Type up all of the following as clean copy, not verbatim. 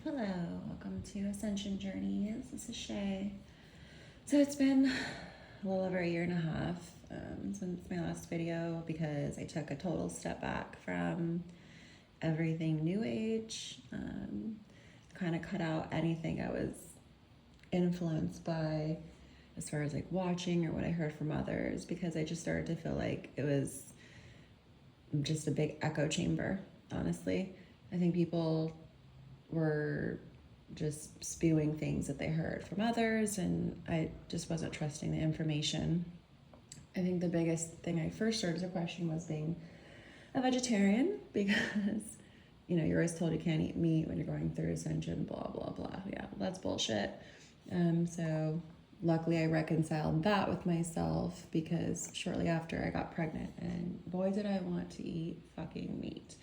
Hello, welcome to Ascension Journeys. This is Shay. So it's been a little over a year and a half since my last video because I took a total step back from everything New Age, kind of cut out anything I was influenced by as far as like watching or what I heard from others, because I just started to feel like it was just a big echo chamber, honestly. I think people were just spewing things that they heard from others, and I just wasn't trusting the information. I think the biggest thing I first started to question was being a vegetarian because, you're always told you can't eat meat when you're going through Ascension, blah, blah, blah. Yeah, that's bullshit. So luckily I reconciled that with myself because shortly after I got pregnant, and boy, did I want to eat fucking meat.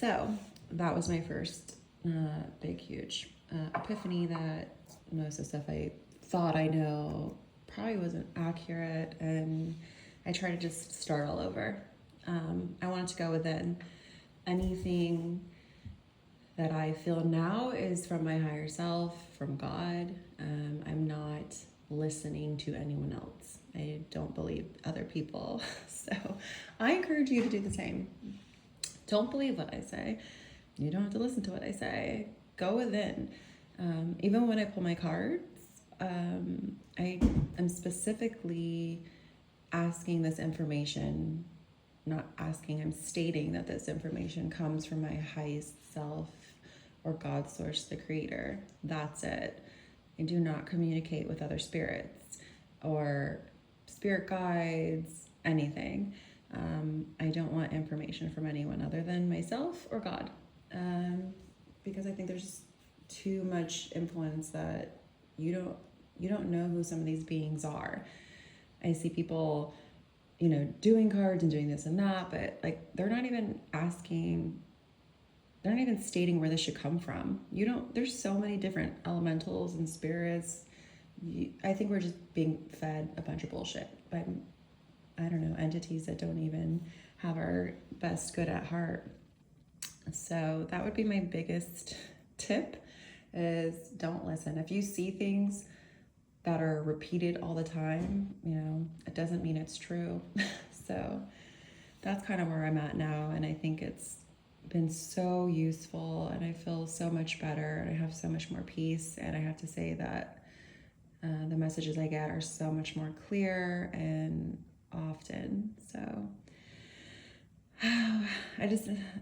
So that was my first big, huge epiphany that most of the stuff I thought I know probably wasn't accurate, and I tried to just start all over. I wanted to go within. Anything that I feel now is from my higher self, from God. I'm not listening to anyone else. I don't believe other people. So I encourage you to do the same. Don't believe what I say. You don't have to listen to what I say. Go within. Even when I pull my cards, I am specifically asking this information, not asking, I'm stating that this information comes from my highest self or God source, the creator. That's it. I do not communicate with other spirits or spirit guides, anything. I don't want information from anyone other than myself or God, because I think there's too much influence that you don't know who some of these beings are. I see people, doing cards and doing this and that, but like they're not even stating where this should come from. There's so many different elementals and spirits. I think we're just being fed a bunch of bullshit by, I don't know, entities that don't even have our best good at heart. So that would be my biggest tip, is don't listen. If you see things that are repeated all the time, it doesn't mean it's true. So that's kind of where I'm at now, and I think it's been so useful, and I feel so much better, and I have so much more peace, and I have to say that the messages I get are so much more clear and often. So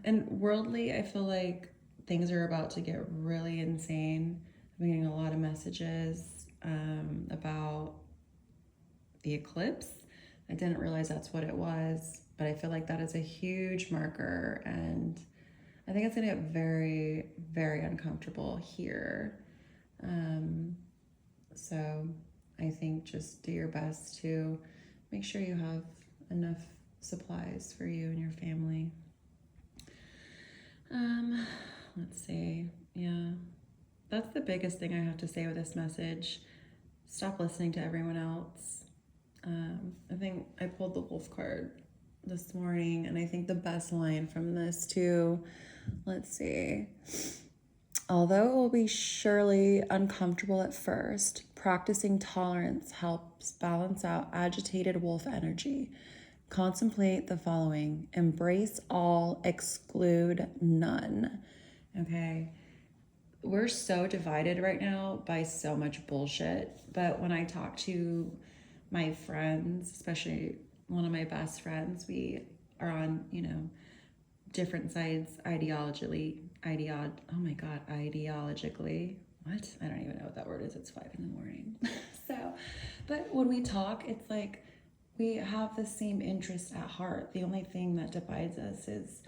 and worldly, I feel like things are about to get really insane. I'm getting a lot of messages about the eclipse. I didn't realize that's what it was, but I feel like that is a huge marker, and I think it's gonna get very, very uncomfortable here. So I think just do your best to make sure you have enough supplies for you and your family. Let's see. Yeah, that's the biggest thing I have to say with this message. Stop listening to everyone else. I think I pulled the wolf card this morning, and I think the best line from this too, let's see. Although it will be surely uncomfortable at first, practicing tolerance helps balance out agitated wolf energy. Contemplate the following: embrace all, exclude none. Okay. We're so divided right now by so much bullshit. But when I talk to my friends, especially one of my best friends, we are on, different sides ideologically. What? I don't even know what that word is. It's 5 a.m. So, but when we talk, it's like we have the same interest at heart. The only thing that divides us is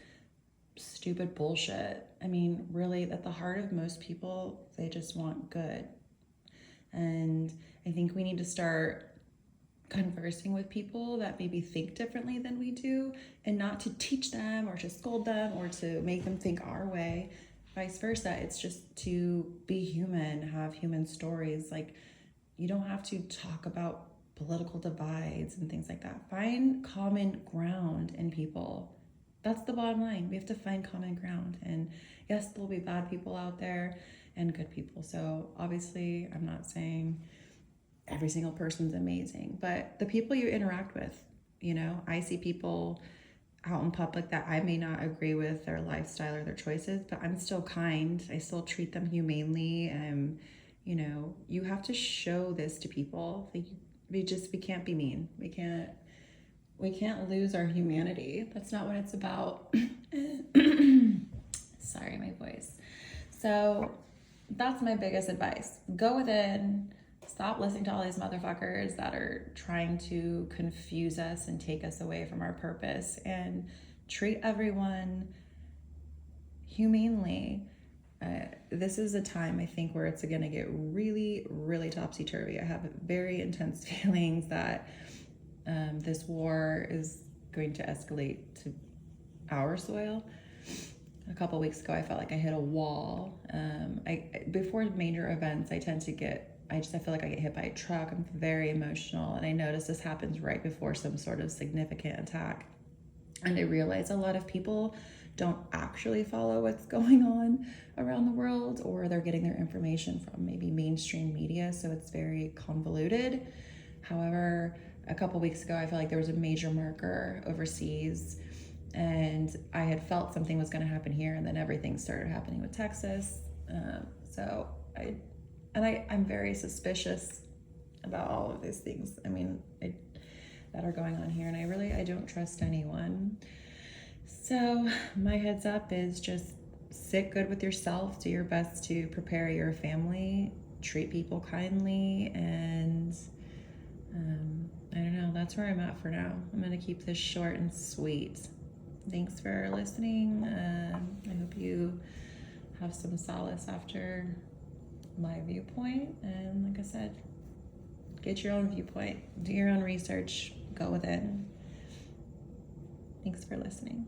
stupid bullshit. I mean, really, at the heart of most people, they just want good. And I think we need to start conversing with people that maybe think differently than we do, and not to teach them or to scold them or to make them think our way. Vice versa. It's just to be human, have human stories. Like, you don't have to talk about political divides and things like that. Find common ground in people. That's the bottom line. We have to find common ground. And yes, there'll be bad people out there, and good people. So obviously I'm not saying every single person's amazing, but the people you interact with, you know, I see people out in public that I may not agree with their lifestyle or their choices, but I'm still kind. I still treat them humanely. You know, you have to show this to people. Like, we can't be mean. We can't lose our humanity. That's not what it's about. Sorry, my voice. So that's my biggest advice. Go within. Stop listening to all these motherfuckers that are trying to confuse us and take us away from our purpose, and treat everyone humanely. This is a time, I think, where it's going to get really, really topsy-turvy. I have very intense feelings that this war is going to escalate to our soil. A couple weeks ago, I felt like I hit a wall. Before major events, I feel like I get hit by a truck. I'm very emotional, and I notice this happens right before some sort of significant attack. And I realize a lot of people don't actually follow what's going on around the world, or they're getting their information from maybe mainstream media, so it's very convoluted. However, a couple weeks ago, I felt like there was a major marker overseas, and I had felt something was going to happen here, and then everything started happening with Texas. I'm very suspicious about all of these things. I mean, that are going on here, and I don't trust anyone. So my heads up is just sit good with yourself, do your best to prepare your family, treat people kindly, and I don't know, that's where I'm at for now. I'm going to keep this short and sweet. Thanks for listening. I hope you have some solace after my viewpoint, and like I said, get your own viewpoint, do your own research, go within. Thanks for listening.